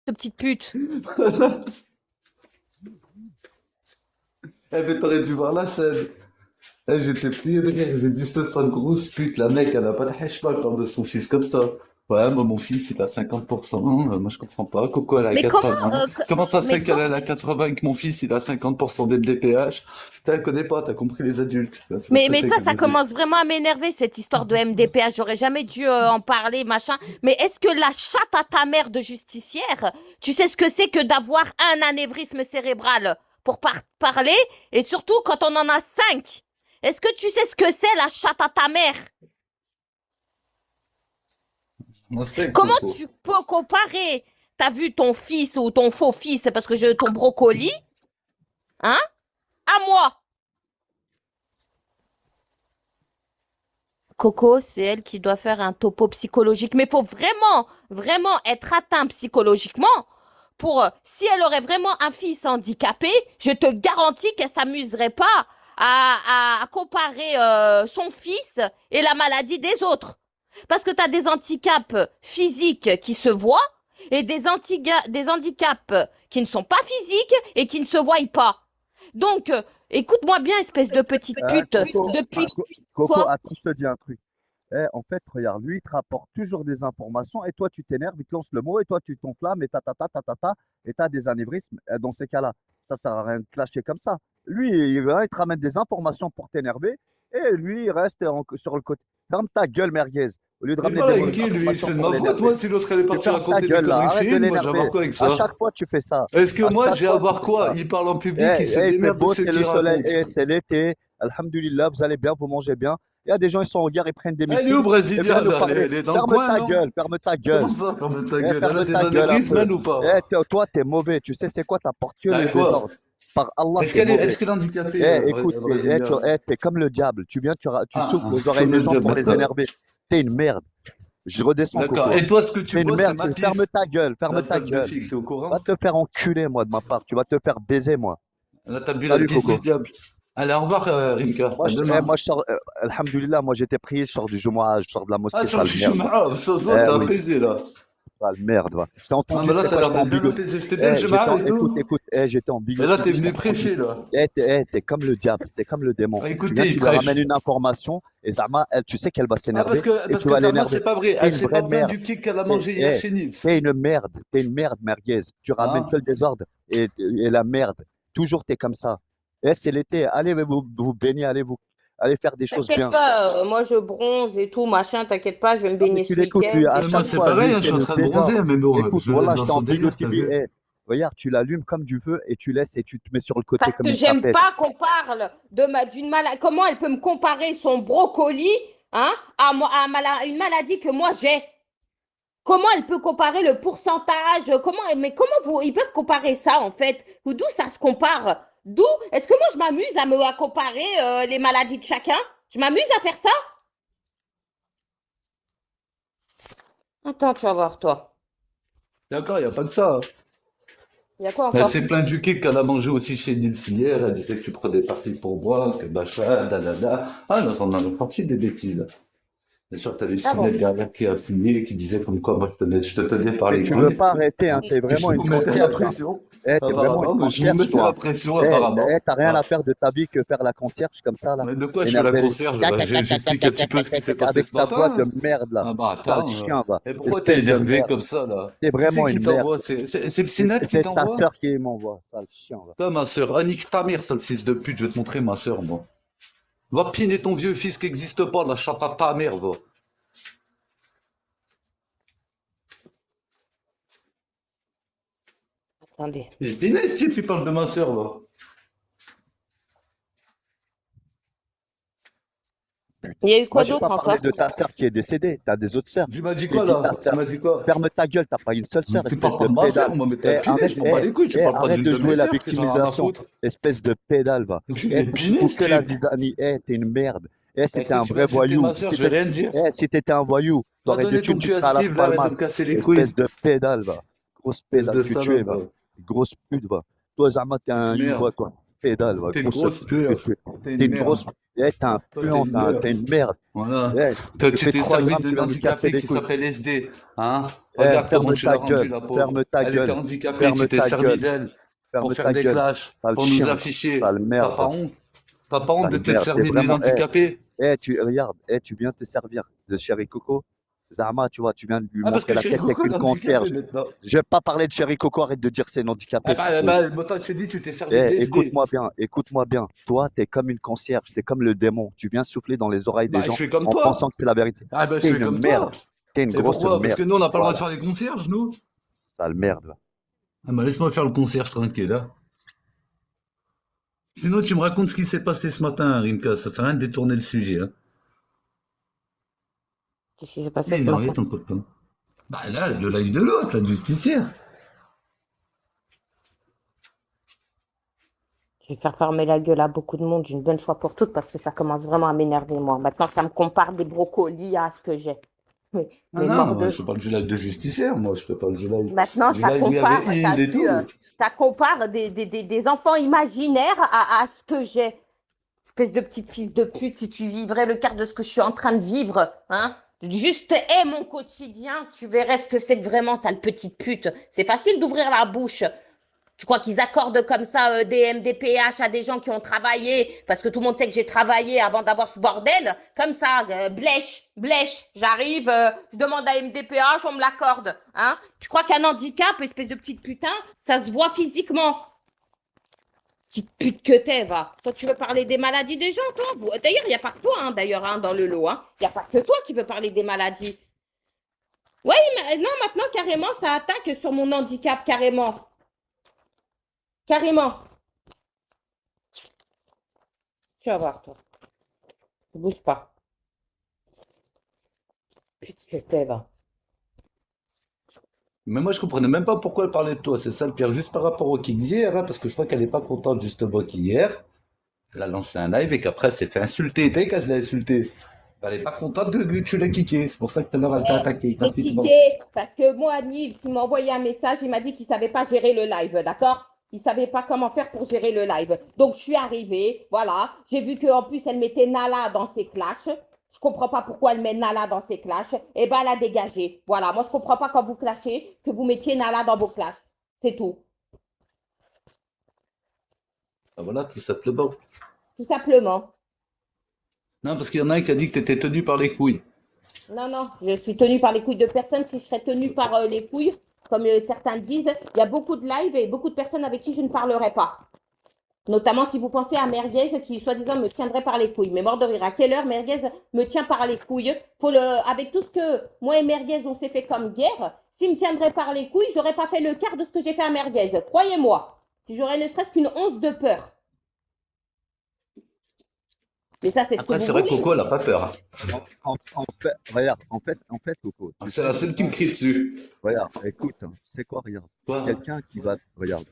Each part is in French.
de petite pute. Eh, mais t'aurais dû voir la scène. Eh, j'étais plié de rire, j'ai dit, cette sale grosse pute, la mec, elle a pas de hachpa, elle parle de son fils comme ça. Ouais, moi, mon fils, il a 50%. Moi, je comprends pas. Coco, elle a Mais comment, 80. Comment ça se mais fait qu'elle comment, elle a 80 et que mon fils, il a 50% d'MDPH? T'as, connais pas, t'as compris les adultes. C'est pas ce que mais c'est qu'un ça adulte. commence vraiment à m'énerver, cette histoire de MDPH. J'aurais jamais dû en parler, machin. Mais est-ce que la chatte à ta mère de justicière, tu sais ce que c'est que d'avoir un anévrisme cérébral pour parler, et surtout quand on en a cinq? Est-ce que tu sais ce que c'est la chatte à ta mère? On sait, Comment Coco. tu peux comparer? T'as vu ton fils ou ton faux fils, parce que j'ai ton brocoli, hein, à moi? Coco, c'est elle qui doit faire un topo psychologique. Mais il faut vraiment, vraiment être atteint psychologiquement pour, si elle aurait vraiment un fils handicapé, je te garantis qu'elle s'amuserait pas à comparer son fils et la maladie des autres. Parce que tu as des handicaps physiques qui se voient et des handicaps qui ne sont pas physiques et qui ne se voient pas. Donc, écoute-moi bien, espèce de petite pute. Coco, Depuis Coco, quoi? attends, je te dis un truc. En fait, regarde, lui, il te rapporte toujours des informations et toi, tu t'énerves, il te lance le mot et toi, tu t'enflammes et et t'as des anévrismes. Dans ces cas-là, ça sert à rien de te lâcher comme ça. Lui, il te ramène des informations pour t'énerver et lui, il reste sur le côté. Ferme ta gueule, merguez. Au lieu de Il ramener parle des avec mauvaises qui, lui? informations C'est de pour ma faute, moi, l'énerver. si l'autre, elle est Tu partie fermes ta raconter des gueule là, conneries arrête chez de une, moi, j'ai à voir l'énerver. quoi avec À ça? chaque fois, tu fais ça. Est-ce que À moi, chaque j'ai à fois, tu voir fais quoi? ça. Il parle en public, il se Il fait démerde de beau, ce c'est le qu'il soleil, raconte. c'est l'été. Alhamdulillah, vous allez bien, vous mangez bien. Il y a des gens, ils sont en guerre, ils prennent des Elle est où, missiles et Brasilia, viennent nous là? parler. Elle est dans le coin, non? Ferme ta Comment gueule. ça, ferme ta gueule? Elle a Ferme des ta gueule un anévrismes, peu. elle, ou pas? Toi, t'es mauvais. Tu sais, c'est quoi? T'apportes que le Bah, quoi? désordre. Par Allah, t'es Est-ce mauvais. qu'elle est handicapée, Écoute, Brasilia? t'es comme le diable. Tu viens, tu souffles Ah, aux oreilles comme des le gens diable, pour les d'accord. énerver. T'es une merde. Je redescends, D'accord. Coco. Et toi, ce que tu T'es une bois, c'est merde. ma Ferme pisse. ta gueule. Ferme La ta table de gueule. figue, t'es au Va courant? te faire enculer, moi, de ma part. Tu vas te faire baiser, moi. Là, t'as bu la Salut, pisse du Coco. diable. Allez, au revoir, Rimka. À demain. Moi, je sors, Alhamdulillah, moi, j'étais prié, je sors du Jumu'ah, je sors de la Ah, mosquée, sur le sale merde. Jum'a, ça se voit, Eh t'as oui. apaisé, là. Ah, merde, va. Je t'ai Ah, entendu, mais tu là, sais t'as quoi, l'air j'étais de en bien bigot. apaiser. C'était bien le Jum'a et tout. J'étais en Et là, t'es bigotini, je t'ai venu entendu. prêcher, là. T'es comme le diable, t'es comme le démon. Ah, Tu viens, écoutez, il tu lui ramènes prêche. une information, et Zama, elle, tu sais qu'elle va Ah, s'énerver, et parce tu que vas Zarma, l'énerver. c'est pas vrai. T'es Elle une s'est vraie pas plainte merde. du kick qu'elle a mangé hier chez Nîmes. T'es une merde, merguez. Tu ramènes que Hein? le désordre et la merde. Toujours, t'es comme ça. C'est l'été, allez vous baigner, allez faire des choses T'inquiète bien. pas, moi je bronze et tout, machin, t'inquiète pas, je vais me Non, mais baigner tu ce l'écoutes, lui, week-end à et Mais moi, chaque c'est tout. fois, pareil, lui, hein, je c'est suis en le train de bronzer, désordre. mais bon, Écoute, je le laisse voilà, dans j'étais en son délire, t'as Bigotini. vu? Regarde, tu l'allumes comme du feu et tu laisses et tu te mets sur le côté Parce comme que une j'aime tapette. pas qu'on parle d'une maladie. Comment elle peut me comparer son brocoli, hein, une maladie que moi j'ai? Comment elle peut comparer le pourcentage? Mais ils peuvent comparer ça en fait? Ou d'où ça se compare? D'où? Est-ce que moi je m'amuse à comparer les maladies de chacun? Je m'amuse à faire ça? Attends, tu vas voir toi. D'accord, il n'y a pas que ça. Il y a quoi Elle encore? s'est plainte du kick qu'elle a mangé aussi chez Nils hier. Elle disait que tu prenais parti pour moi, que machin, da. Ah, non, on en a sorti des bêtises. Bien sûr, t'avais le Ah bon? ciné derrière qui a appuyé, qui disait comme quoi moi je te tenais par Mais les tu veux couilles. pas arrêter, hein, t'es Que vraiment je une vous mettais la concierge, hein. pression. T'es vraiment une Apparemment, moi je vous concierge, mettais la toi. pression, apparemment. T'as rien Ah. à faire de ta vie que faire la concierge comme ça, là. Mais de quoi je fais la Énerver les... concierge? Bah, j'explique un petit peu ce qui s'est passé Avec ce ta voix de matin. merde, là. Ah bah Sale attends. chien, va. Et pourquoi t'es Espèce de énervé merde. comme ça, là? T'es Qui c'est vraiment qui une merde. t'envoie? C'est Psynat qui C'est ta t'envoie? sœur qui m'envoie, sale chien, va. Toi, ma sœur, Annick ta mère, sale fils de pute, je vais te montrer ma sœur, moi. Va piner ton vieux fils qui n'existe pas, la chatte à ta mère, va. Attendez. Et piner si tu parles de ma sœur, va. Il y a eu Moi, quoi j'ai d'autre pas parlé encore? de ta sœur qui est décédée. T'as des autres sœurs. Tu m'as dit J'ai quoi, dit là? ta Tu sœur. m'as dit quoi? Ferme ta gueule, t'as pas une seule Mais sœur, tu espèce parles pas de de ma pédale. sœur, moi, mais t'es un piné, je m'en bats les couilles, tu parles pas Arrête d'une de de mes jouer la sœurs, que j'en ai rien à victimisation, foutre. espèce de pédale, va. Tu es Tu piné, fous que la Steve. zizanie. T'es une merde. Bah, C'était écoute, un tu vas vrai insulter voyou. ma sœur, je vais rien dire. Si t'étais un voyou, Va t'aurais des donner thunes, ton tu cul à serais à Las Steve, là, arrête de Palmas. me casser les Espèce couilles. de pédale, va. Grosse Espèce pédale de que tu es, salope, va. va. Grosse pute, va. Toi, Zama, t'es Petite un merde. youva, toi. pédale, va, T'es une grosse. grosse pure. T'es T'es une une grosse. merde. T'es un Toi, t'es puant, une merde. t'es une merde. Voilà. Eh, Toi, tu tu fais t'es 3 servi grammes, tu d'un viens nous casser handicapé les qui couilles. s'appelle SD. Hein? Eh, Regarde comment ferme tu l'as ta rendue, gueule, la pauvre. ferme ta Elle était gueule, handicapée, ferme tu t'es ta servi gueule, d'elle pour ferme faire ta des gueule, clashs, sale pour nous chien, afficher. sale T'as pas merde, honte? T'as pas honte de sale t'être merde. T'es servi d'une vraiment. handicapée? Tu regarde, tu viens te servir de Chéri Coco. Zama, tu vois, tu viens de lui Ah, parce monter que la chérie tête avec Coco est une handicapée concierge. maintenant. Je vais pas parler de Chéri Coco, arrête de dire c'est une Ah handicapée, bah, puceuse. moi, je t'ai dit, tu t'es servi d'SD. Écoute-moi bien. Toi, t'es comme une concierge, t'es comme le démon. Tu viens souffler dans les oreilles des Bah, je gens fais comme en pensant toi. que c'est la vérité. Ah bah, je T'es fais une comme merde, toi. t'es une Et grosse pourquoi? Parce merde. que nous, on n'a pas le droit de Voilà, faire les concierges, nous. sale merde. Ah bah, laisse-moi faire le concierge tranquille, hein. Sinon, tu me racontes ce qui s'est passé ce matin, Rimka. Ça sert à rien de détourner le sujet, hein. Qu'est-ce qui s'est Il est passé ce énervé, matin? ton copain. Bah là, le live de l'autre, la justicière. Je vais faire fermer la gueule à beaucoup de monde une bonne fois pour toutes parce que ça commence vraiment à m'énerver, moi. Maintenant, ça me compare des brocolis à ce que j'ai. Mais, Ah mais mort non, moi, de... je te parle du live de justicière, moi, je te parle Maintenant, du ça live où il y avait compare, t'as Hind et vu, tout. ça compare des enfants imaginaires à ce que j'ai. Espèce de petite fils de pute, si tu vivrais le quart de ce que je suis en train de vivre, hein. Juste hais mon quotidien, tu verrais ce que c'est que vraiment, sale petite pute. C'est facile d'ouvrir la bouche. Tu crois qu'ils accordent comme ça des MDPH à des gens qui ont travaillé, parce que tout le monde sait que j'ai travaillé avant d'avoir ce bordel, comme ça, blèche, j'arrive, je demande à MDPH, on me l'accorde, hein. Tu crois qu'un handicap, espèce de petite putain, ça se voit physiquement? Petite pute que t'es, va. Toi, tu veux parler des maladies des gens, toi? D'ailleurs, il n'y a pas que toi, hein, d'ailleurs, hein, dans le lot, hein. Il n'y a pas que toi qui veux parler des maladies. Ouais, mais non, maintenant, carrément, ça attaque sur mon handicap, carrément. Carrément. Tu vas voir, toi. Ne bouge pas. Pute que t'es, va. Mais moi, je comprenais même pas pourquoi elle parlait de toi. C'est ça le pire, juste par rapport au kick d'hier, hein, parce que je crois qu'elle est pas contente justement qu'hier, elle a lancé un live et qu'après, elle s'est fait insulter. T'as vu quand je l'ai insulté? Elle est pas contente que tu l'as kické. C'est pour ça que tout à l'heure, elle t'a attaqué J'ai gratuitement. cliqué parce que moi, Nils, il m'a envoyé un message, il m'a dit qu'il savait pas gérer le live, d'accord? Il savait pas comment faire pour gérer le live. Donc, je suis arrivée, voilà. J'ai vu qu'en plus, elle mettait Nala dans ses clashs. Je comprends pas pourquoi elle met Nala dans ses clashs. Eh ben, elle a dégagé. Voilà. Moi, je comprends pas quand vous clashez que vous mettiez Nala dans vos clashs. C'est tout. Ah, voilà, tout simplement. Tout simplement. Non, parce qu'il y en a un qui a dit que t'étais tenu par les couilles. Non, non, je suis tenue par les couilles de personne. Si je serais tenue par les couilles, comme certains disent, il y a beaucoup de lives et beaucoup de personnes avec qui je ne parlerai pas. Notamment si vous pensez à Merguez qui, soi-disant, me tiendrait par les couilles. Mais mort de rire, à quelle heure Merguez me tient par les couilles? Avec tout ce que moi et Merguez, on s'est fait comme guerre, s'il me tiendrait par les couilles, j'aurais pas fait le quart de ce que j'ai fait à Merguez. Croyez-moi. Si j'aurais ne serait-ce qu'une once de peur. Mais ça, c'est ce que Après, vous c'est vrai que voulez. Coco, elle a pas peur, hein. En fait, regarde, Coco, Ah, c'est la seule qui me crie dessus. regarde, écoute, tu sais quoi, regarde. Quoi? Regarde,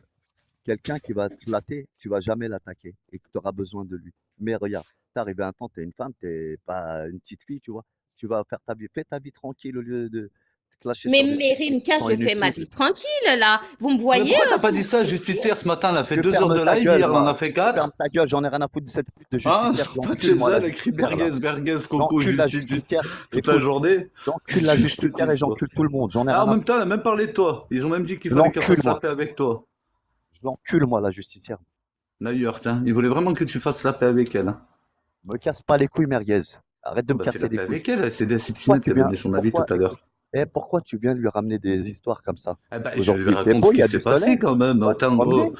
quelqu'un qui va te flatter, tu vas jamais l'attaquer et que tu auras besoin de lui. Mais regarde, t'es arrivé un temps, t'es une femme, t'es pas une petite fille, tu vois. Tu vas faire ta vie, fais ta vie tranquille au lieu de te clasher Mais sur des trucs qui Rimka, sont je fais ma inutiles. vie tranquille, là. Vous me Mais voyez pourquoi t'as pas sous dit le ça, justicier? justicière, ce matin? Elle a fait Tu 2 heures fermes de ta live, gueule, hier, elle en a va. fait Tu fermes 4. ta gueule, j'en ai rien à foutre de cette pute de Ah, justicière. sors pas de chez J'encule, moi, la elle, elle écrit justicière, là. Coco, J'encule la justice, justicière. toute la Écoute, journée. j'encule la Je te justicière et dis quoi. j'encule tout le monde. J'en ai Ah, en rien à même foutre. temps, elle a même parlé de toi. Ils ont même dit qu'il Je fallait qu'elle l'encule, fasse la moi. paix avec toi. Je l'encule, moi, la justicière. D'ailleurs, tiens, ils voulaient vraiment que tu fasses la paix avec elle, hein. Me casse pas les couilles, merguez. Arrête de Ah me bah, fais la casser les paix couilles. avec elle. C'est des Pourquoi Sipsinette tu qui avait viens, donné son avis tout à l'heure. écoute, pourquoi tu viens lui ramener des histoires comme ça? Eh ben, je lui Aujourd'hui, il fait raconte beau, ce il qui y a s'est du soleil. passé quand même. Tu vas te Attends, promener. oh.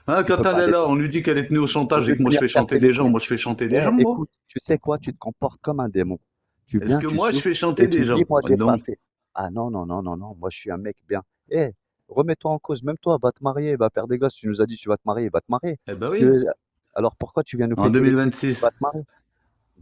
Hein, Tu peux quand elle pas est aller. là, on lui dit qu'elle est tenue au Tu chantage et veux que moi je venir fais casser chanter les des gens. couilles. Moi je fais chanter des gens, moi. Écoute, tu sais quoi? Tu te comportes comme un démon. Tu Est-ce viens, que tu moi je souffles fais chanter et tu des dis, gens? moi, Ah j'ai pas non. fait. Ah non, non, non, non, non. Moi, je suis un mec bien. Eh, remets-toi en cause. Même toi, va te marier, va faire des gosses. Tu nous as dit, tu vas te marier, va te marier. Eh ben Tu oui, es- Alors, pourquoi tu viens nous en péter les couilles? 2026. Va te marier.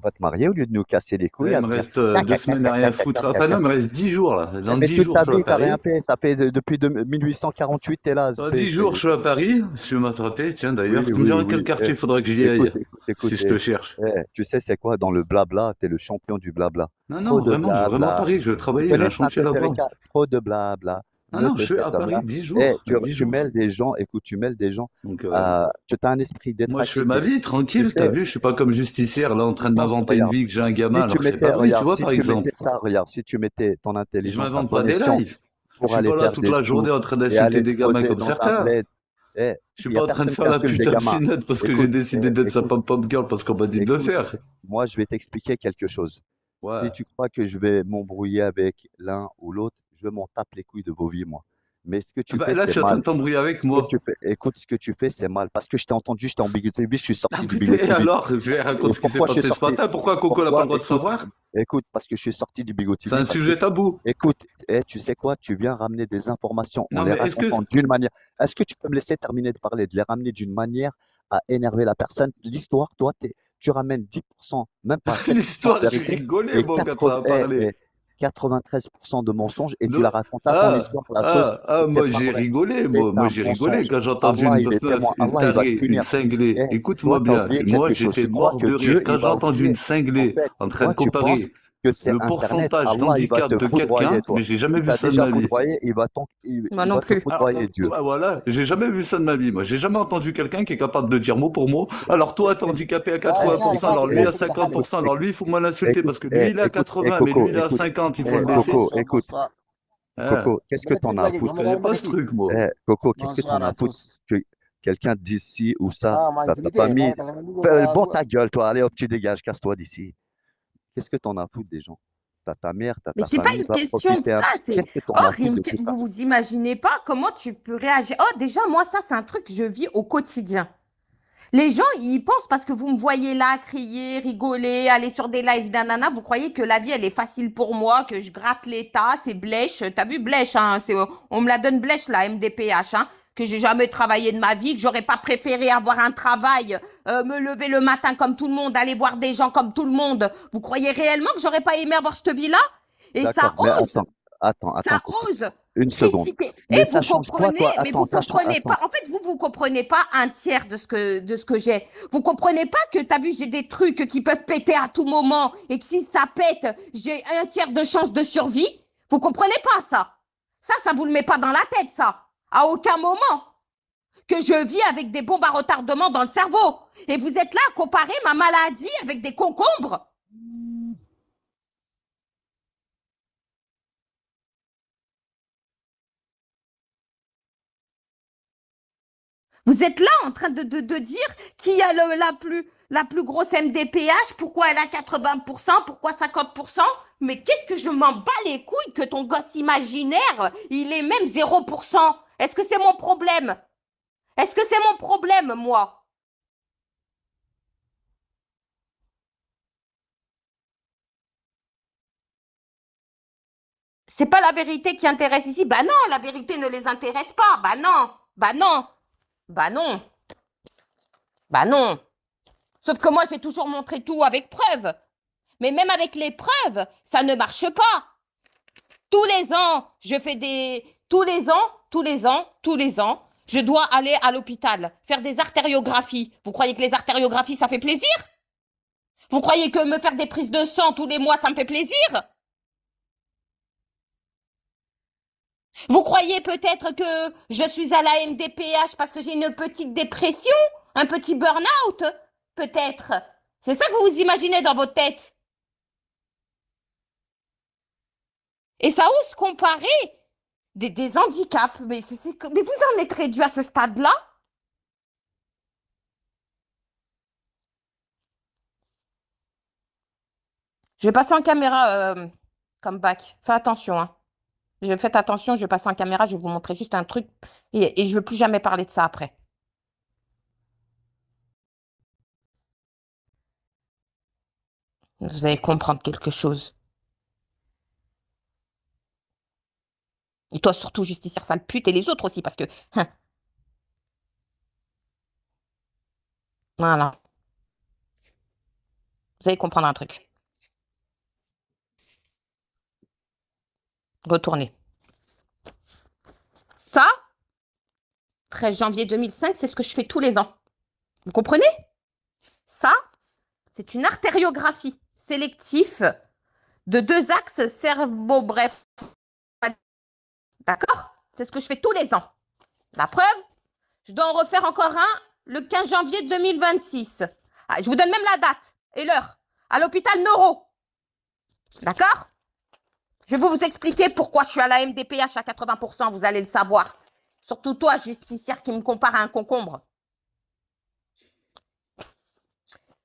Va te marier au lieu de nous casser les couilles Ouais, il à me venir. reste 2 semaines à rien foutre. Enfin non, il me reste 10 jours là. Dans Mais 10 toute jours, ta je suis à vie, t'as rien Paris. fait. Ça fait depuis 1848, t'es là. Dans 10 jours, je suis à Paris. Je vais m'attraper. Tiens, Oui, d'ailleurs, tu me oui, diras quel oui. quartier il faudra que j'y aille Écoute. si je te cherche. Tu sais, c'est quoi dans le blabla? T'es le champion du blabla. Non, Trop non, de vraiment, je veux vraiment à blabla. Paris. Je veux Tu travailler. J'ai connais un chantier là-bas. Saint-Exupéry? Trop de blabla. Ah ne non, fais je suis cet à Paris homme-là. 10 Et jours. tu, 10 tu jours. mêles des gens, écoute, tu mêles des gens, Donc, tu as un esprit moi, je fais ma détraqué. vie Tu tranquille, t'as sais, vu, je suis pas comme justicière là en train de pense, m'inventer une regarde, vie que j'ai un gamin si tu alors que c'est pas mettais, vrai, tu regarde, vois, si par tu exemple. mettais ça, regarde, si tu mettais ton Je intelligence à m'invente pas bon des escient lives. Je pour suis aller pas là faire toute des la sous journée en train et d'insulter aller te des gamins poser comme dans un certains. bled, eh, Je suis il n'y pas a en train de personne qui faire la insulte pute des gamins. d'Obstinate parce que j'ai Écoute, décidé d'être sa écoute, pom-pom girl parce qu'on m'a dit de le écoute, faire. moi je vais t'expliquer quelque chose. Si Ouais. tu crois que je vais m'embrouiller avec l'un ou l'autre, je m'en tape les couilles de vos vies, moi. Mais ce que tu Bah, fais, là, c'est tu es en train mal. de t'embrouiller avec Ce que moi. tu fais, écoute, ce que tu fais, c'est mal. Parce que je t'ai entendu, j'étais en Bigotti Beach, je suis Ah sorti du putain, et Bigotti Beach. alors, je vais Et raconter ce qui s'est pourquoi je suis passé ce sorti? matin. Pourquoi Coco n'a pas Pourquoi? le droit de savoir? Écoute, parce que je suis sorti du Bigotti C'est Beach, un parce que, sujet tabou. écoute, tu sais quoi? Tu viens ramener des informations en Non, les mais est-ce que racontant d'une manière. Est-ce que tu peux me laisser terminer de parler, de les ramener d'une manière à énerver la personne? L'histoire, toi, tu ramènes 10%, même pas 7% de l'histoire, j'ai vérité rigolé, et moi, quand ça a parlé. 93% de mensonges et tu la Non. racontes à ton histoire, la sauce, et c'est Moi pas j'ai vrai. rigolé, C'est moi un j'ai rigolé mensonge. quand j'ai entendu Allah, une il est meuf, témoin. une Allah, il va te tarée, une punir. cinglée. Eh, toi, Écoute-moi tu as bien, oublié moi quelque chose. j'étais Tu crois mort que de rire Dieu, quand il j'ai va entendu une oublier. En cinglée fait, en train de toi, tu penses comparer que c'est le Internet. pourcentage Allah, il va d'handicap te de foudroyer, quelqu'un, toi. mais j'ai jamais Il vu t'a ça de déjà ma vie. foudroyé, Moi il non va te plus. Alors, foudroyer, Dieu. bah voilà, j'ai jamais vu ça de ma vie, moi. J'ai jamais entendu quelqu'un qui est capable de dire mot pour mot. Alors toi, t'es handicapé à Écoute, 80%, alors lui eh, à 50%, alors écoute, lui, il faut moins l'insulter écoute, parce que lui, il est à écoute, 80, mais Coco, lui, il est à écoute, 50, il faut le laisser. Coco, écoute, Hein. Coco, qu'est-ce que t'en as à Je foutre? connais pas ce truc, moi. Coco, qu'est-ce que t'en as à foutre que quelqu'un dise ci ou ça? T'as pas mis. Bon, ta gueule, toi. Allez hop, tu dégages, casse-toi d'ici. Qu'est-ce que t'en as à foutre des gens? T'as ta mère, t'as Mais ta c'est pas famille, une va question de profiter un ça, peu. c'est Qu'est-ce que t'en oh as à foutre Rim, de tout ça? vous vous imaginez pas comment tu peux réagir. Oh déjà moi ça c'est un truc que je vis au quotidien. Les gens ils pensent parce que vous me voyez là crier, rigoler, aller sur des lives d'anana, vous croyez que la vie elle est facile pour moi, que je gratte l'état, c'est blèche. T'as vu blèche hein, c'est on me la donne blèche la MDPH hein. Que j'ai jamais travaillé de ma vie, que j'aurais pas préféré avoir un travail, me lever le matin comme tout le monde, aller voir des gens comme tout le monde. Vous croyez réellement que j'aurais pas aimé avoir cette vie-là? Et D'accord, mais attends, ça Coco. ose Une seconde. critiquer. Mais Et ça vous change quoi, comprenez, toi? mais vous comprenez Attends. pas. En fait, vous comprenez pas un tiers de ce que j'ai. Vous comprenez pas que t'as vu, j'ai des trucs qui peuvent péter à tout moment et que si ça pète, j'ai un tiers de chance de survie. Vous comprenez pas ça? Ça vous le met pas dans la tête, ça. À aucun moment que je vis avec des bombes à retardement dans le cerveau. Et vous êtes là à comparer ma maladie avec des concombres. Vous êtes là en train de dire qui a la plus grosse MDPH, pourquoi elle a 80%, pourquoi 50%. Mais qu'est-ce que je m'en bats les couilles que ton gosse imaginaire, il est même 0%. Est-ce que c'est mon problème? Est-ce que c'est mon problème, moi? C'est pas la vérité qui intéresse ici. Bah non, la vérité ne les intéresse pas. Bah non, bah non, bah non, bah non. Sauf que moi, j'ai toujours montré tout avec preuve. Mais même avec les preuves, ça ne marche pas. Tous les ans, je fais des... tous les ans, je dois aller à l'hôpital, faire des artériographies. Vous croyez que les artériographies, ça fait plaisir? Vous croyez que me faire des prises de sang tous les mois, ça me fait plaisir? Vous croyez peut-être que je suis à la MDPH parce que j'ai une petite dépression? Un petit burn-out? Peut-être. C'est ça que vous vous imaginez dans votre tête? Et ça ose comparer des handicaps. Mais vous en êtes réduit à ce stade-là? Je vais passer en caméra comme back. Fais attention. Hein. Faites attention, je vais passer en caméra, je vais vous montrer juste un truc. Et je ne veux plus jamais parler de ça après. Vous allez comprendre quelque chose. Et toi surtout, justicière sale pute, et les autres aussi, parce que... Hein. Voilà. Vous allez comprendre un truc. Retournez. Ça, 13 janvier 2005, c'est ce que je fais tous les ans. Vous comprenez? Ça, c'est une artériographie sélective de 2 axes cerveau-bref. D'accord? C'est ce que je fais tous les ans. La preuve, je dois en refaire encore un le 15 janvier 2026. Ah, je vous donne même la date et l'heure. À l'hôpital Neuro. D'accord? Je vais vous expliquer pourquoi je suis à la MDPH à 80%, vous allez le savoir. Surtout toi, justicière, qui me compare à un concombre.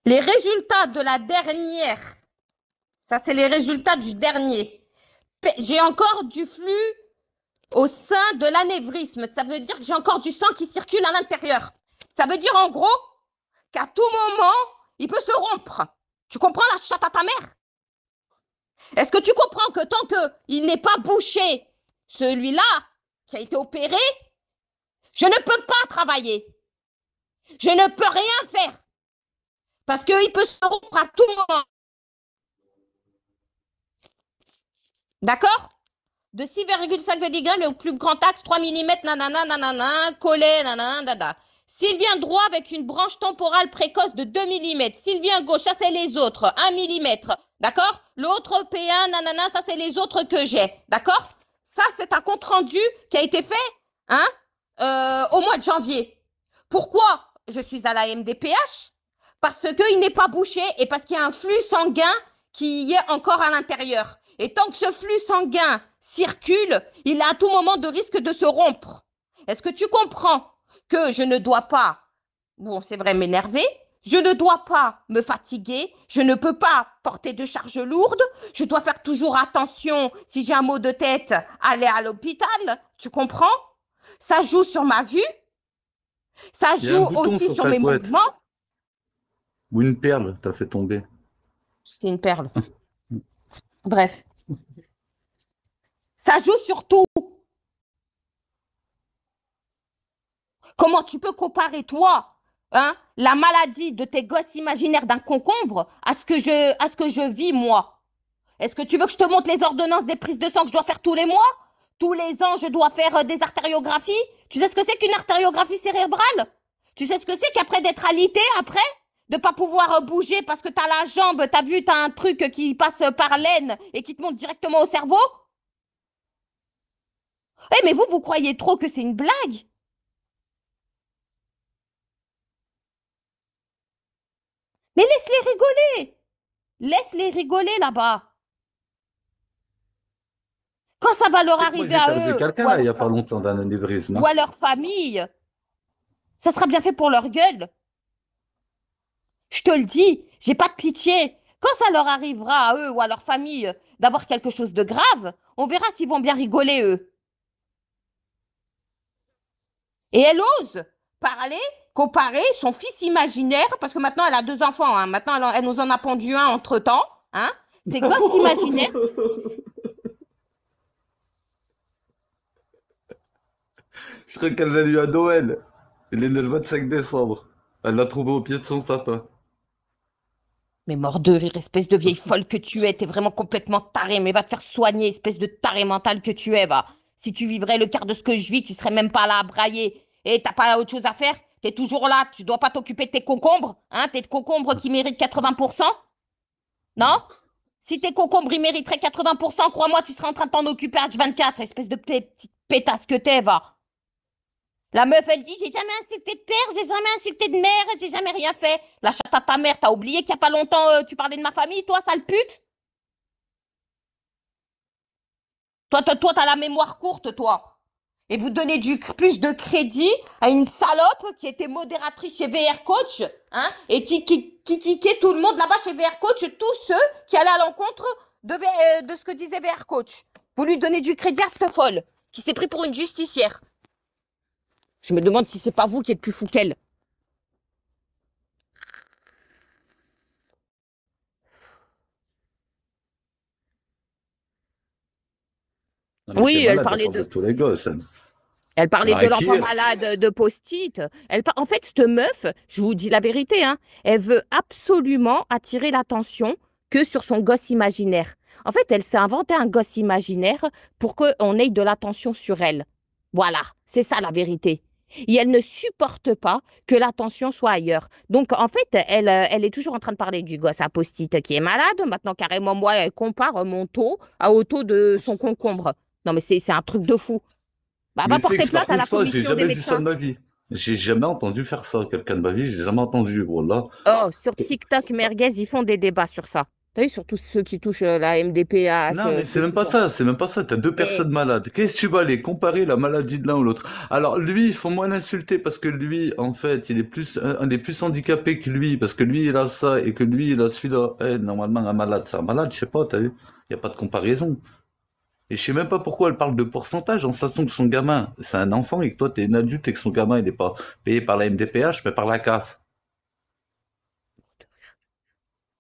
Les résultats de la dernière, ça c'est les résultats du dernier. J'ai encore du flux au sein de l'anévrisme. Ça veut dire que j'ai encore du sang qui circule à l'intérieur. Ça veut dire en gros qu'à tout moment, il peut se rompre. Tu comprends la chatte à ta mère? Est-ce que tu comprends que tant qu'il n'est pas bouché, celui-là qui a été opéré, je ne peux pas travailler. Je ne peux rien faire. Parce qu'il peut se rompre à tout moment. D'accord? De 6,5 mg, le plus grand axe, 3 mm, nanana, nanana, collé, nanana, dada. Sylvien droit avec une branche temporale précoce de 2 mm. Sylvien gauche, ça c'est les autres, 1 mm. D'accord? L'autre P1, nanana, ça c'est les autres que j'ai. D'accord? Ça, c'est un compte-rendu qui a été fait au mois de janvier. Pourquoi je suis à la MDPH? Parce qu'il n'est pas bouché et parce qu'il y a un flux sanguin qui y est encore à l'intérieur. Et tant que ce flux sanguin circule, il a à tout moment de risque de se rompre. Est-ce que tu comprends que je ne dois pas, bon c'est vrai, m'énerver, je ne dois pas me fatiguer, je ne peux pas porter de charges lourdes, je dois faire toujours attention, si j'ai un mot de tête, aller à l'hôpital, tu comprends? Ça joue sur ma vue, ça Il y a un joue bouton aussi sur sur ta mes couette. mouvements. Ou une perle, t'as fait tomber. C'est une perle. Bref. Ça joue sur tout. Comment tu peux comparer, toi, la maladie de tes gosses imaginaires d'un concombre à ce que je vis, moi? Est-ce que tu veux que je te montre les ordonnances des prises de sang que je dois faire tous les mois? Tous les ans, je dois faire des artériographies? Tu sais ce que c'est qu'une artériographie cérébrale? Tu sais ce que c'est qu'après d'être alité, après de ne pas pouvoir bouger parce que tu as la jambe, tu as vu, tu as un truc qui passe par l'aine et qui te monte directement au cerveau? Eh, mais vous croyez trop que c'est une blague? Mais laisse-les rigoler. Laisse-les rigoler là-bas. Quand ça va leur Tu sais que moi, arriver j'ai à perdu eux quelqu'un là, il n'y a pas longtemps d'un anévrisme. ou à leur famille, ça sera bien fait pour leur gueule. Je te le dis, j'ai pas de pitié. Quand ça leur arrivera à eux ou à leur famille d'avoir quelque chose de grave, on verra s'ils vont bien rigoler, eux. Et elle ose parler, comparer son fils imaginaire, parce que maintenant elle a 2 enfants, maintenant elle nous en a pondu un entre-temps, ses gosses imaginaires. Je crois qu'elle l'a eu à Noël. Il est né le 25 décembre. Elle l'a trouvé au pied de son sapin. Mais mort de rire, espèce de vieille folle que tu es, t'es vraiment complètement tarée, mais va te faire soigner, espèce de tarée mentale que tu es, va. Si tu vivrais le quart de ce que je vis, tu serais même pas là à brailler. Et t'as pas autre chose à faire? T'es toujours là, tu dois pas t'occuper de tes concombres, tes concombres qui méritent 80%? Non? Si tes concombres, ils mériteraient 80%, crois-moi, tu serais en train de t'en occuper H24, espèce de petite pétasse que t'es, va. La meuf, elle dit, j'ai jamais insulté de père, j'ai jamais insulté de mère, j'ai jamais rien fait. La chatte à ta mère, t'as oublié qu'il y a pas longtemps, tu parlais de ma famille, toi, sale pute? Toi, t'as la mémoire courte, toi. Et vous donnez plus de crédit à une salope qui était modératrice chez VR Coach, et qui tiquait tout le monde là-bas chez VR Coach, tous ceux qui allaient à l'encontre de ce que disait VR Coach. Vous lui donnez du crédit à cette folle, qui s'est pris pour une justicière. Je me demande si c'est pas vous qui êtes plus fou qu'elle. Non, mais Oui, t'es elle malade, parlait elle parle de tous les gosses. Elle parlait de Arrête l'enfant hier. malade de post-it. En fait, cette meuf, je vous dis la vérité, elle veut absolument attirer l'attention que sur son gosse imaginaire. En fait, elle s'est inventé un gosse imaginaire pour qu'on ait de l'attention sur elle. Voilà, c'est ça la vérité. Et elle ne supporte pas que l'attention soit ailleurs. Donc, en fait, elle est toujours en train de parler du gosse à post-it qui est malade. Maintenant, carrément, moi, elle compare mon taux au taux de son concombre. Non, mais c'est un truc de fou. Bah, va Mais tu sais porter que par plainte à contre, la ça, j'ai commission des jamais vu ça de médecins. ma vie. J'ai jamais entendu faire ça. Quelqu'un de ma vie, j'ai jamais entendu. Voilà. Oh, sur TikTok, Merguez, ils font des débats sur ça. T'as vu, surtout ceux qui touchent la MDPH, Non, mais c'est ceux même qui pas sont. ça, c'est même pas ça. T'as deux Et personnes malades. Qu'est-ce que tu vas aller comparer la maladie de l'un ou l'autre? Alors lui, il faut moins l'insulter parce que lui, en fait, il est plus un des plus handicapés que lui parce que lui, il a ça et que lui, il a celui-là. Eh, normalement, un malade, c'est un malade, je sais pas, t'as vu? Y a pas de comparaison. Et je sais même pas pourquoi elle parle de pourcentage en sachant que son gamin, c'est un enfant et que toi, t'es une adulte et que son gamin, il est pas payé par la MDPH mais par la CAF.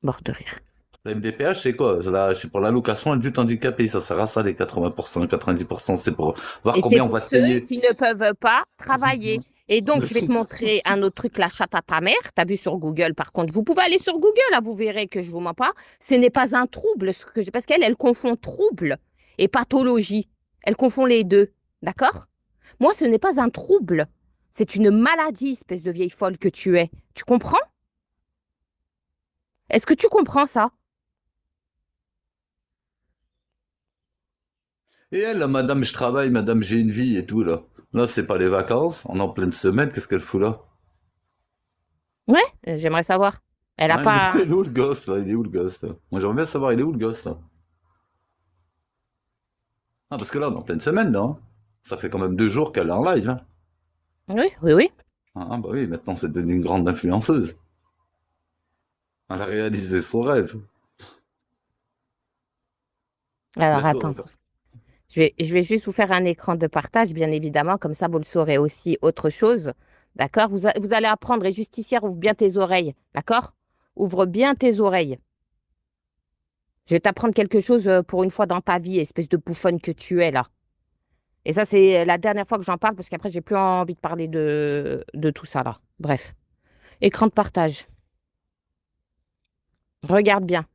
mort de rire. La MDPH, c'est quoi? C'est pour l'allocation adulte handicapé. Ça sert à ça, les 80%, 90%. C'est pour voir Et c'est combien on pour va te ceux payer. qui ne peuvent pas travailler. Et donc, Le je vais te sou. montrer un autre truc, la chatte à ta mère. Tu as vu sur Google, par contre. Vous pouvez aller sur Google, là, vous verrez que je vous mens pas. Ce n'est pas un trouble, parce qu'elle, elle confond trouble et pathologie. Elle confond les deux. D'accord? Moi, ce n'est pas un trouble. C'est une maladie, espèce de vieille folle que tu es. Tu comprends? Est-ce que tu comprends ça? Et elle, là, madame, je travaille, madame, j'ai une vie et tout, là. Là, c'est pas les vacances. On est en pleine semaine. Qu'est-ce qu'elle fout là? Ouais, j'aimerais savoir. Elle a Hein, il pas. est où le gosse, là? Il est où le gosse, là? Moi, j'aimerais bien savoir, il est où le gosse, là? Ah, parce que là, on est en pleine semaine, là, hein. Ça fait quand même 2 jours qu'elle est en live, hein. Oui, oui, oui. Ah, bah oui, maintenant, c'est devenu une grande influenceuse. Elle a réalisé son rêve. Alors, Bientôt, attends. Je vais juste vous faire un écran de partage, bien évidemment, comme ça vous le saurez aussi autre chose. D'accord? Vous allez apprendre, et justicière, ouvre bien tes oreilles. D'accord? Ouvre bien tes oreilles. Je vais t'apprendre quelque chose pour une fois dans ta vie, espèce de bouffonne que tu es là. Et ça, c'est la dernière fois que j'en parle parce qu'après, j'ai plus envie de parler de tout ça là. Bref. Écran de partage. Regarde bien.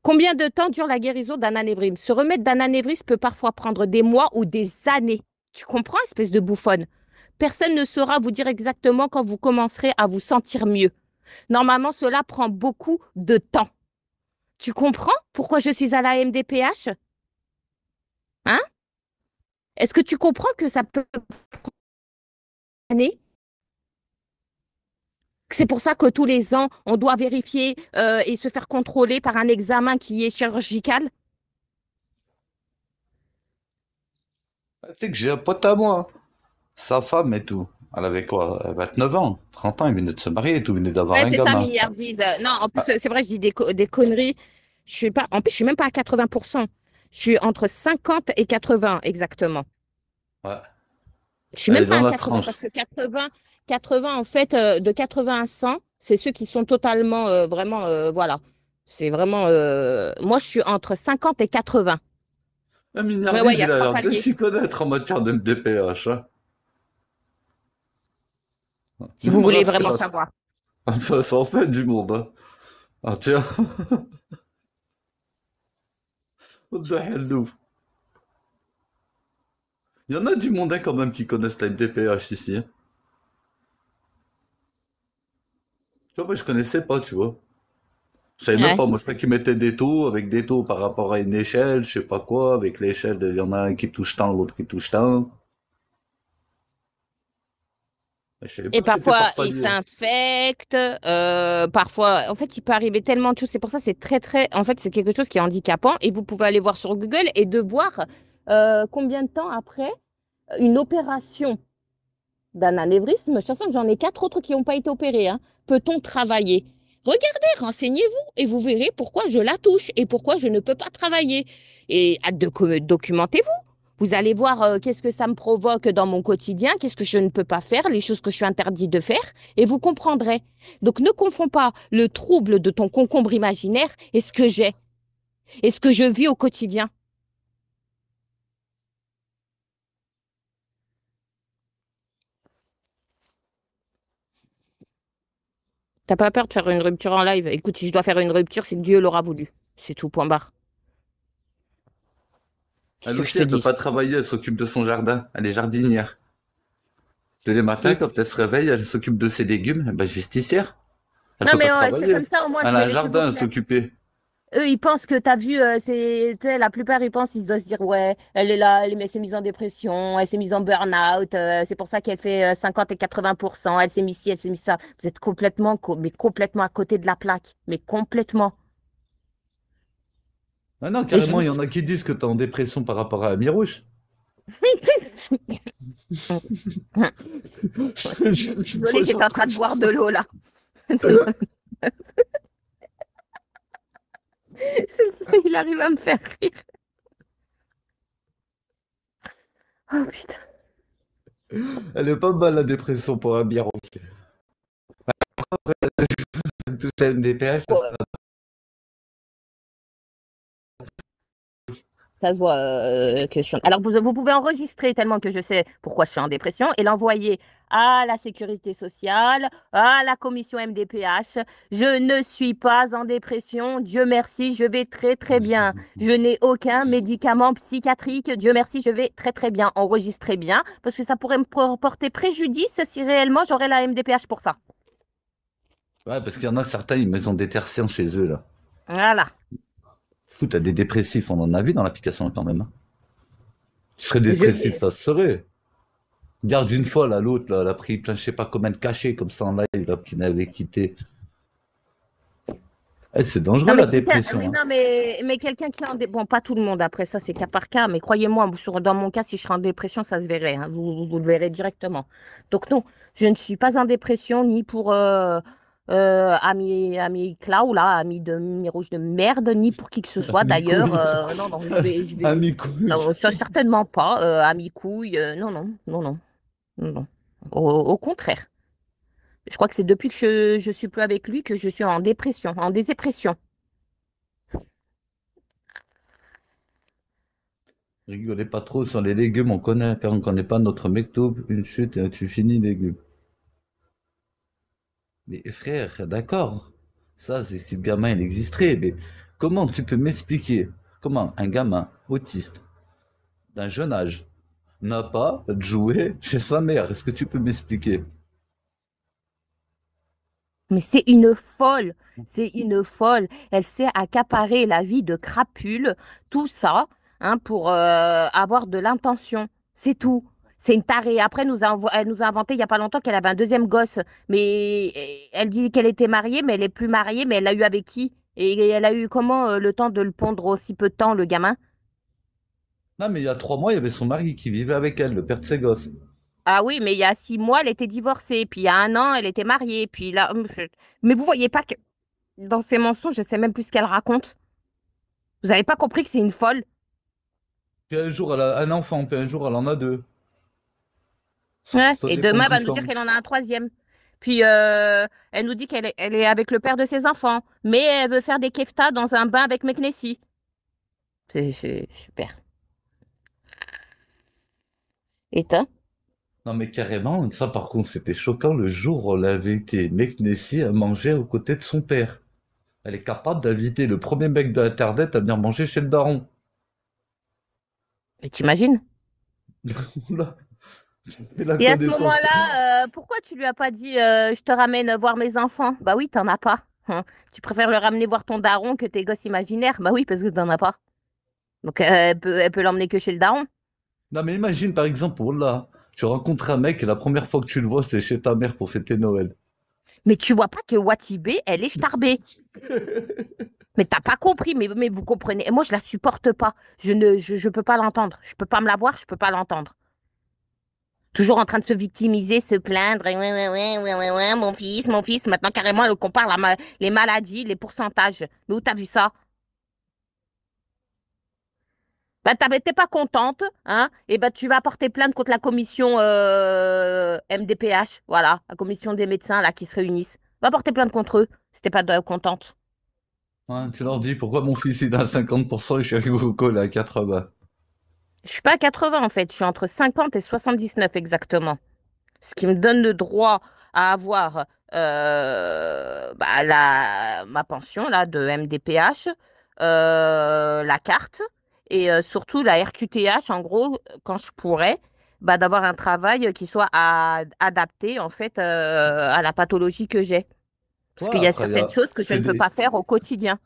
Combien de temps dure la guérison d'un anévrisme? Se remettre d'un anévrisme peut parfois prendre des mois ou des années. Tu comprends, espèce de bouffonne? Personne ne saura vous dire exactement quand vous commencerez à vous sentir mieux. Normalement, cela prend beaucoup de temps. Tu comprends pourquoi je suis à la MDPH? Hein? Est-ce que tu comprends que ça peut aller? C'est pour ça que tous les ans, on doit vérifier et se faire contrôler par un examen qui est chirurgical? tu sais que j'ai un pote à moi, hein. Sa femme et tout. Elle avait quoi? 29 ans, 30 ans, il venait de se marier et tout, il venait d'avoir Ouais, un c'est ça, gamin. milliardise. Non, en plus, Ah, c'est vrai, je dis des conneries. Je suis pas, en plus, je suis même pas à 80%. Je suis entre 50 et 80 exactement. ouais. Je suis Elle même est pas dans à la 80 tranche. parce que 80 en fait, de 80 à 100, c'est ceux qui sont totalement, vraiment, voilà. C'est vraiment, moi, je suis entre 50 et 80. Un Ouais, ouais, il milliardise, y a il a trois l'air de paliers. s'y connaître en matière de MDPH, hein. Si vous Même voulez vraiment Rastas. savoir. Enfin, ça en fait du monde, hein. Ah tiens, what the hell, nous. Il y en a du monde, hein, quand même, qui connaissent la MDPH ici, hein. Tu vois, moi, je connaissais pas, tu vois. Je savais même Ouais. pas, moi, je croyais qu'ils mettaient des taux, avec des taux par rapport à une échelle, je sais pas quoi, avec l'échelle, il y en a un qui touche tant, l'autre qui touche tant. Mais je savais Et pas que c'était parfois, par il palier. s'infecte. Parfois, en fait, il peut arriver tellement de choses. C'est pour ça, c'est très, très. En fait, c'est quelque chose qui est handicapant. Et vous pouvez aller voir sur Google et de voir combien de temps après une opération d'un anévrisme, sachant que j'en ai 4 autres qui n'ont pas été opérés, hein, peut-on travailler? Regardez, renseignez-vous et vous verrez pourquoi je la touche et pourquoi je ne peux pas travailler. Et documentez-vous. Vous allez voir qu'est-ce que ça me provoque dans mon quotidien, qu'est-ce que je ne peux pas faire, les choses que je suis interdite de faire, et vous comprendrez. Donc ne confonds pas le trouble de ton concombre imaginaire et ce que j'ai, et ce que je vis au quotidien. T'as pas peur de faire une rupture en live? Écoute, si je dois faire une rupture, c'est que Dieu l'aura voulu. C'est tout, point barre. Qu'est-ce Elle que je aussi, te elle peut dis? pas travailler, elle s'occupe de son jardin. Elle est jardinière. Tous les matins, Qui? quand elle se réveille, elle s'occupe de ses légumes. Bah, justicière. Elle Non, peut pas mais ouais, c'est travailler. comme ça, au moins, Elle je a vais un laisser vous jardin à faire. s'occuper. eux, ils pensent que t'as vu, tu sais, la plupart, ils pensent, ils doivent se dire, ouais, elle est là, elle s'est mise en dépression, elle s'est mise en burn-out, c'est pour ça qu'elle fait 50 et 80%, elle s'est mise ci, elle s'est mise ça. Vous êtes complètement, mais complètement à côté de la plaque, mais complètement. Ah non, Et je carrément, vous... il y en a qui disent que t'es en dépression par rapport à Amirouche. Je te jure, une fois, Désolée, j'ai j'étais en train de entendu boire de ça. l'eau, là. Il arrive à me faire rire. Oh putain. Elle est pas mal, la dépression pour Amirouche. Tout MDPH, Ça se voit que je suis... Alors, vous pouvez enregistrer tellement que je sais pourquoi je suis en dépression et l'envoyer à la sécurité sociale, à la commission MDPH. Je ne suis pas en dépression. Dieu merci, je vais très, très bien. Je n'ai aucun médicament psychiatrique. Dieu merci, je vais très, très bien. Enregistrez bien parce que ça pourrait me porter préjudice si réellement j'aurais la MDPH pour ça. Ouais, parce qu'il y en a certains, ils ont des tertiens chez eux, là. Voilà. Fou, t'as des dépressifs, on en a vu dans l'application quand même, hein. Tu serais Je dépressif, vais... ça se serait. Garde une folle à l'autre, là, elle a pris plein, je sais pas combien de cachets comme ça en live, là, qui n'avait quitté. Eh, c'est dangereux Non, la mais quelqu'un, dépression, mais hein. non, mais quelqu'un qui est en bon, pas tout le monde après ça, c'est cas par cas, mais croyez-moi, dans mon cas, si je serais en dépression, ça se verrait, hein, vous le verrez directement. Donc non, je ne suis pas en dépression ni pour ami Clau, là, ami de Mirouge de merde, ni pour qui que ce soit. Ami D'ailleurs, couille. non, non, Ami couille. non, ça certainement pas, ami couille, non, non, non, non, non, non. Au contraire, je crois que c'est depuis que je suis plus avec lui que je suis en dépression, en dépression. Rigolez pas trop sur les légumes, on connaît pas notre mektoub, une chute et tu finis légumes. Mais frère, d'accord, ça c'est si le gamin il existerait, mais comment tu peux m'expliquer comment un gamin autiste d'un jeune âge n'a pas de jouet chez sa mère? Est-ce que tu peux m'expliquer? Mais c'est une folle, c'est une folle. Elle sait accaparer la vie de crapule, tout ça, hein, pour avoir de l'intention. C'est tout. C'est une tarée. Après, elle nous a inventé il n'y a pas longtemps qu'elle avait un deuxième gosse. Mais elle dit qu'elle était mariée, mais elle n'est plus mariée. Mais elle l'a eu avec qui? Et elle a eu comment le temps de le pondre aussi peu de temps, le gamin? Non, mais il y a 3 mois, il y avait son mari qui vivait avec elle, le père de ses gosses. Ah oui, mais il y a 6 mois, elle était divorcée. Puis il y a un an, elle était mariée. Puis là, mais vous voyez pas que dans ces mensonges, je sais même plus ce qu'elle raconte. Vous n'avez pas compris que c'est une folle? Puis un jour, elle a un enfant, puis un jour, elle en a deux. Ouais. Ça Et dépend demain, elle du va nous dire temps. qu'elle en a un troisième. Puis, elle nous dit elle est avec le père de ses enfants. Mais elle veut faire des keftas dans un bain avec Meknessi. C'est super. Et toi? Non, mais carrément, ça par contre, c'était choquant le jour où elle avait été Meknessi à manger aux côtés de son père. Elle est capable d'inviter le premier mec d'Internet à venir manger chez le daron. Mais t'imagines? Oula, j'ai fait la Et à ce connaissance. moment-là, pourquoi tu lui as pas dit je te ramène voir mes enfants? Bah oui, t'en as pas. Hein. Tu préfères le ramener voir ton daron que tes gosses imaginaires? Bah oui, parce que t'en as pas. Donc elle peut l'emmener que chez le daron. Non, mais imagine par exemple, oh là, tu rencontres un mec et la première fois que tu le vois, c'est chez ta mère pour fêter Noël. Mais tu vois pas que Watibé, elle est starbée. Mais t'as pas compris, mais vous comprenez. Et moi, je la supporte pas. Je peux pas l'entendre. Je peux pas me la voir, je peux pas l'entendre. Toujours en train de se victimiser, se plaindre. Ouais, ouais, ouais, ouais, ouais, ouais, mon fils, mon fils. Maintenant, carrément, elle compare les maladies, les pourcentages. Mais où t'as vu ça? Bah, t'es pas contente, hein? Et bah, tu vas porter plainte contre la commission MDPH. Voilà, la commission des médecins, là, qui se réunissent. Va porter plainte contre eux si t'es pas contente. Hein, tu leur dis pourquoi mon fils il est à 50% et je suis arrivé au col à 80. Je suis pas à 80 en fait, je suis entre 50 et 79 exactement. Ce qui me donne le droit à avoir bah, ma pension là, de MDPH, la carte et surtout la RQTH, en gros, quand je pourrais, bah, d'avoir un travail qui soit adapté en fait à la pathologie que j'ai. Parce Ouais, qu'il y a après, certaines choses que je c'est ne peux des, pas faire au quotidien.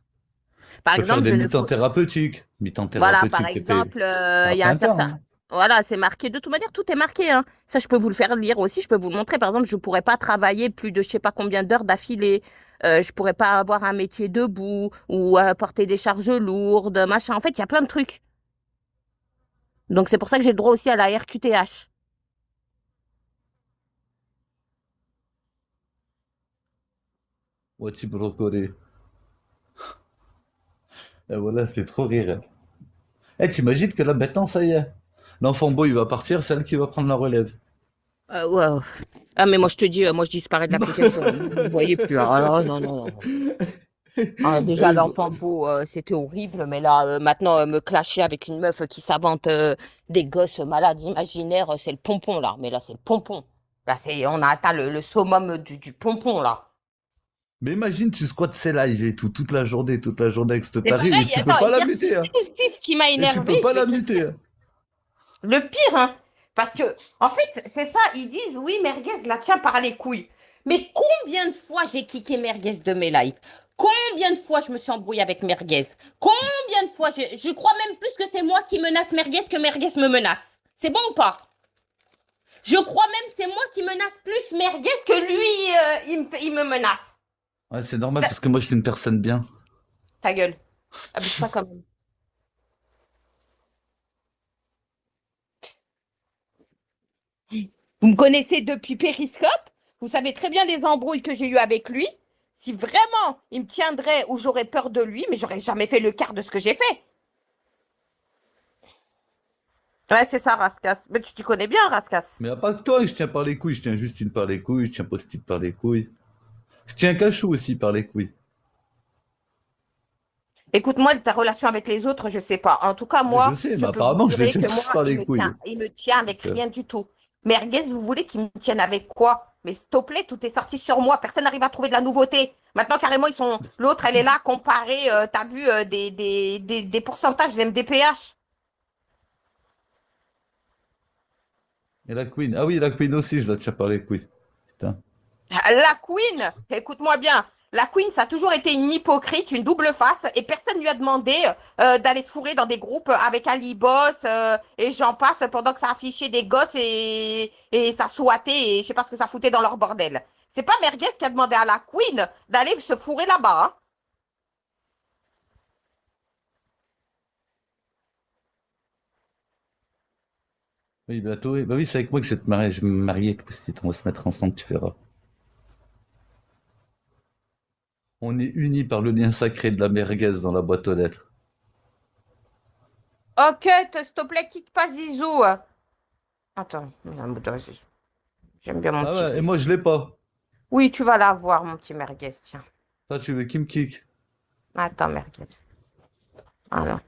Tu Par peux faire exemple, des je ne mi-temps peux... thérapeutiques. Mi-temps Voilà, par thérapeutique, t'es payé exemple, à il y a un plein temps, certain... hein. Voilà, c'est marqué. De toute manière, tout est marqué, hein. Ça, je peux vous le faire lire aussi. Je peux vous le montrer. Par exemple, je ne pourrais pas travailler plus de je sais pas combien d'heures d'affilée. Je ne pourrais pas avoir un métier debout ou porter des charges lourdes, machin. En fait, il y a plein de trucs. Donc, c'est pour ça que j'ai le droit aussi à la RQTH. Ouais, tu peux recorder. Et voilà, elle fait trop rire, elle. Eh, t'imagines que là, maintenant, ça y est. L'enfant beau, il va partir, c'est elle qui va prendre la relève. Ouais. Ah, mais moi, je te dis, moi, je disparais de l'application. Vous ne voyez plus. Ah, non, non, non. Ah, déjà, Eh, l'enfant beau, c'était horrible, mais là, maintenant, me clasher avec une meuf qui s'invente des gosses malades imaginaires, c'est le pompon, là. Mais là, c'est le pompon. Là, on a atteint le summum du pompon, là. Mais imagine, tu squattes ses lives et tout, toute la journée avec cette C'est tarée, et pareil, tu peux attends, pas la muter, exercice hein. positif qui m'a Et tu énervé, peux pas je vais la te le muter, dire. hein. Le pire, hein, parce que, en fait, c'est ça, ils disent, oui, merguez la tient par les couilles. Mais combien de fois j'ai kické merguez de mes lives? Combien de fois je me suis embrouillée avec merguez? Combien de fois je crois même plus que c'est moi qui menace merguez que merguez me menace. C'est bon ou pas? Je crois même que c'est moi qui menace plus merguez que lui, il me menace. Ouais, c'est normal, Ta, parce que moi, je suis une personne bien. ta gueule. Abuse pas quand même. Vous me connaissez depuis Périscope. Vous savez très bien les embrouilles que j'ai eues avec lui. Si vraiment il me tiendrait ou j'aurais peur de lui, mais j'aurais jamais fait le quart de ce que j'ai fait. Ouais, c'est ça, Raskas. Mais tu connais bien, Raskas. Mais à part que toi, je tiens par les couilles, je tiens Justine par les couilles, je tiens Post-it par les couilles. Je tiens Cachou aussi par les couilles. Écoute-moi, ta relation avec les autres, je sais pas. En tout cas, Mais je moi, sais, je mais peux vous apparemment, je les jurer tiens que tous moi, par il les me couilles. tient. Il me tient avec Donc, rien du tout. Merguez, vous voulez qu'il me tienne avec quoi? Mais s'il te plaît, tout est sorti sur moi. Personne n'arrive à trouver de la nouveauté. Maintenant, carrément, ils sont. L'autre, elle est là, comparée, t'as vu, des pourcentages des MDPH. et la Queen. Ah oui, la Queen aussi, je la tiens par les couilles. Putain. La Queen, écoute-moi bien, la Queen, ça a toujours été une hypocrite, une double face, et personne lui a demandé d'aller se fourrer dans des groupes avec Ali Boss et j'en passe pendant que ça affichait des gosses et ça souhaitait et je sais pas ce que ça foutait dans leur bordel. C'est pas Merguez qui a demandé à la Queen d'aller se fourrer là-bas, hein. Oui, bientôt, oui. Bah oui, c'est avec moi que je vais te marier. Je vais me marier avec Post-it. On va se mettre ensemble, tu verras. On est unis par le lien sacré de la merguez dans la boîte aux lettres. Ok, s'il te plaît, quitte pas Zizou. Attends, j'aime bien mon Ah petit ouais, et Zizou. moi, je l'ai pas. Oui, tu vas l'avoir, mon petit Merguez, tiens. Toi, tu veux qui me kick? Attends, Merguez. Voilà.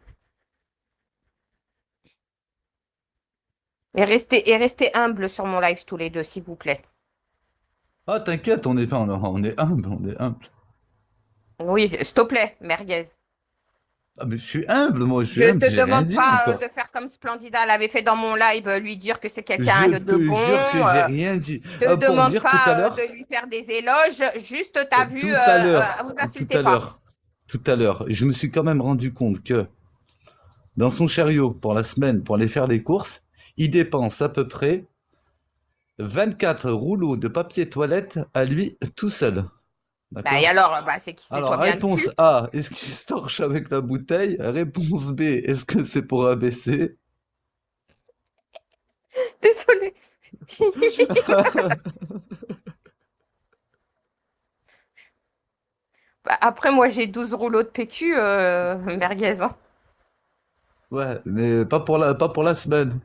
Et restez humble sur mon live tous les deux, s'il vous plaît. Ah, t'inquiète, on est humble, on est humble. Oui, s'il te plaît, Merguez. Ah, mais je suis humble, moi, je suis Je humble, te j'ai rien demande dit pas encore. de faire comme Splendida l'avait fait dans mon live, lui dire que c'est quelqu'un Je de te bon. jure que j'ai rien dit. Je te Pour demande dire tout à pas l'heure, de lui faire des éloges. Juste, t'as vu, tout à l'heure, vous tout insultez à pas. l'heure, tout à l'heure, je me suis quand même rendu compte que dans son chariot pour la semaine, pour aller faire les courses, il dépense à peu près 24 rouleaux de papier toilette à lui tout seul. Bah, et D'accord? alors, bah, c'est qu'il se nettoie Alors, bien le cul. réponse A, est-ce qu'il se torche avec la bouteille? Réponse B, est-ce que c'est pour abaisser? Désolée. Bah, après, moi, j'ai 12 rouleaux de PQ, Merguez, hein. Ouais, mais pas pour la semaine.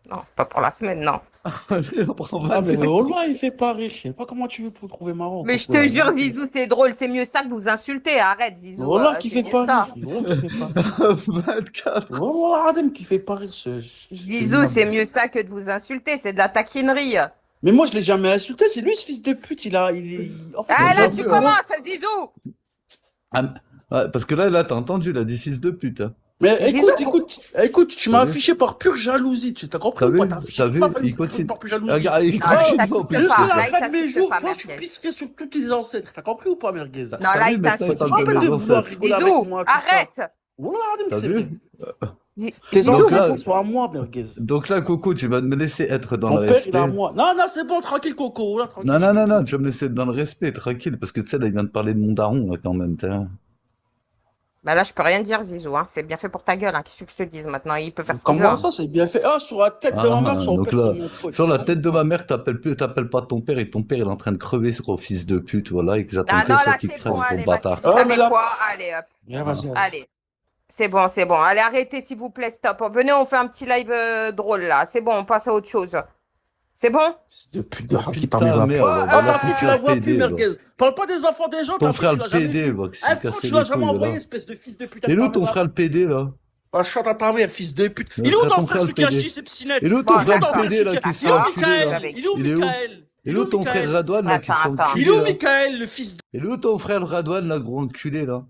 Non, pas pour la semaine, non. Allez, on prend Ah, mais 24 Roland, il fait pas rire. Je sais pas comment tu veux pour trouver marrant, Mais je Coco, te là. jure, Zizou, c'est drôle. C'est mieux ça que vous insulter. Arrête, Zizou. Roland qui C'est fait mieux pas rire. ça. Roland qui fait pas rire. 24. Roland Adem qui fait pas rire. C'est Zizou, c'est mieux ça que de vous insulter. C'est de la taquinerie. Mais moi, je l'ai jamais insulté. C'est lui, ce fils de pute. En fait, il Ah, est là, T'as tu vu, gentil, hein? moi. commences, Zizou. Ah, ouais, parce que là, t'as entendu, la dit fils de pute, hein. Mais Zizou, écoute, tu m'as T'as vu? affiché par pure jalousie. Tu t'as compris T'as ou pas? vu? T'as affiché T'as toute ma vu? famille Il continue. par pure jalousie. Regarde, il non, là, il continue t'insulte au Jusqu'à pas. PC. la Là, il fin de mes t'insulte jours, pas, toi, tu Merguez. pisserais sur tous tes ancêtres. T'as compris ou pas, Merguez? Non, T'as là, vu? il Maintenant, il t'insulte. parle de Arrête de mes vouloir ancêtres. rigoler avec Zizou, moi, tout ça. arrête. Voilà, regardez que T'as c'est vu? vrai. Zi- Tes Zizou, Donc ancêtres là, sont à moi, Merguez. donc là, Coco, tu vas me laisser être dans Ton le père, il est à respect. moi. Non, non, c'est bon, tranquille, Coco. Là, tranquille, Non, je non, non, non, t'écoute. tu vas me laisser être dans le respect, tranquille, parce que tu sais, là, il vient de parler de mon daron, là, quand même, t'as. bah là, je peux rien dire, Zizou. Hein. C'est bien fait pour ta gueule. Hein. Qu'est-ce que je te dise maintenant? Il peut faire ce qu'il veut. Comment Hein. ça, c'est bien fait? Ah, sur la tête de ma mère, son Donc père, c'est là, mon pote. sur C'est la bon tête ou de ma pas? mère, t'appelles pas ton père et ton père il est en train de crever ce gros fils de pute, voilà, et qu'ils attendent Ah que non, ça là, qui c'est crève, bon. gros Allez, bah, tu bâtard. dis, Ah, mais t'avais là. quoi? Allez, hop. Viens, Voilà. vas-y, vas-y. Allez. C'est bon, c'est bon. Allez, arrêtez, s'il vous plaît, stop. Venez, on fait un petit live drôle, là. C'est bon, on passe à autre chose. C'est bon? C'est de pute de qui ta Putain, mère, la merde, frère. Oh, Ah, voilà, ta fille, ton tu la frère vois plus, PD, va. Merguez. Parle pas des enfants des gens, Ton ta fille, frère tu le l'as jamais PD, vu. va, qui Eh, s'est frérot, cassé tu l'as les jamais couilles, envoyé, là. espèce de fils de pute, Et avec où ta ton mère, là. frère le PD, là? Ah, chante à ta mère, fils de pute. Mais Il est où frère, ton ton frère, frère le celui qui a PD. acheté ses petits Et où nets? ton Bon, frère le d'accord. PD, là, qui se Il est fait où, D'accord. enculer, là? Michael? Il est où, Il est où? Michael? Et Il est où où, ton frère Michael? Radouane, là, qui se fait Attends, attends. Il est enculer, où, là? Michael, le fils de... Et où ton frère Radouane, là, gros enculé, là?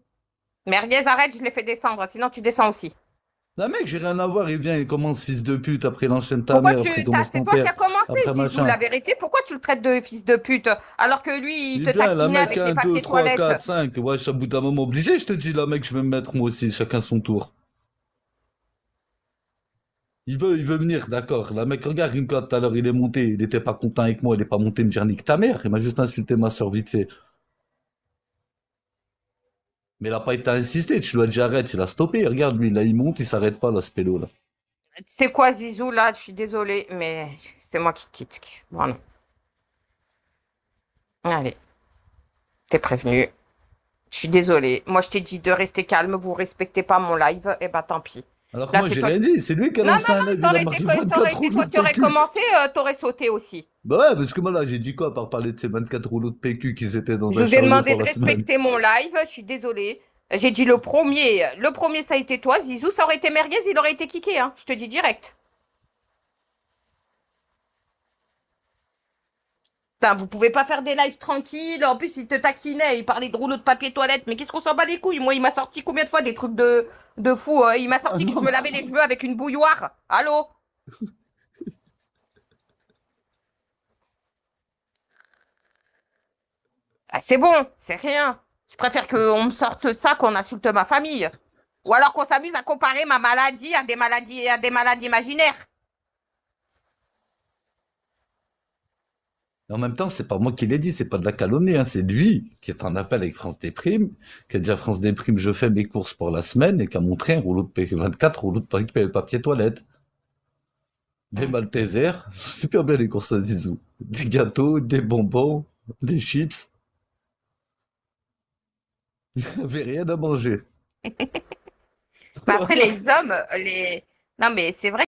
Merguez, arrête, je l'ai fait descendre. Sinon, tu descends aussi. Non, mec, j'ai rien à voir, il vient, il commence fils de pute, après il enchaîne ta Pourquoi mère, tu... après il commence C'est ton toi qui père, as commencé, après Zizou, machin. la vérité. Pourquoi tu le traites de fils de pute alors que lui, il Il te vient, la taquinait mec, avec les 1, 2, papiers 3, toilettes? 4, 5. Ouais, je suis à bout d'un moment obligé, je te dis, là, mec, je vais me mettre moi aussi, chacun son tour. Il veut venir, d'accord. La mec, regarde, une fois tout à l'heure, il est monté, il était pas content avec moi, il est pas monté me dire nique ta mère, il m'a juste insulté ma soeur vite fait. Mais il a pas été insisté, tu lui as dit arrête, il a stoppé, regarde lui, là, il monte, il s'arrête pas, là, ce pélo, là. C'est quoi, Zizou, là? Je suis désolée, mais c'est moi qui te quitte. Voilà. Allez, t'es prévenu. Je suis désolée. Moi, je t'ai dit de rester calme. Vous respectez pas mon live. Eh ben, tant pis. Alors que Là, moi, c'est j'ai toi. rien dit, c'est lui qui a Non, lancé non, un non, live, ça il a aurait marqué été, ça aurait 24 été rouleaux toi de qui aurais PQ. commencé, t'aurais sauté aussi. Bah ouais, parce que moi, là, j'ai dit quoi, par parler de ces 24 rouleaux de PQ qui étaient dans Je un vous ai chariot demandé pour de la semaine. respecter mon live. Je suis désolée. J'ai dit le premier. Le premier, ça a été toi, Zizou. Ça aurait été Merguez, il aurait été kické, hein. Je te dis direct. Putain, vous pouvez pas faire des lives tranquilles. En plus, il te taquinait. Il parlait de rouleau de papier toilette. Mais qu'est-ce qu'on s'en bat les couilles? Moi, il m'a sorti combien de fois des trucs de fou, hein. Il m'a Ah sorti que je non, me lavais les cheveux avec une bouilloire. Allô? Ah, c'est bon, c'est rien. Je préfère qu'on me sorte ça qu'on insulte ma famille. Ou alors qu'on s'amuse à comparer ma maladie à des maladies imaginaires. en même temps, c'est pas moi qui l'ai dit, c'est pas de la calomnie, hein, c'est lui qui est en appel avec France Déprime, qui a dit à France Déprime, je fais mes courses pour la semaine, et qui a montré un rouleau de 24 rouleaux de papier toilette. Des Maltesers, super bien les courses à Zizou. Des gâteaux, des bonbons, des chips. Il n'y avait rien à manger. Mais après, les hommes, les... Non, mais c'est vrai.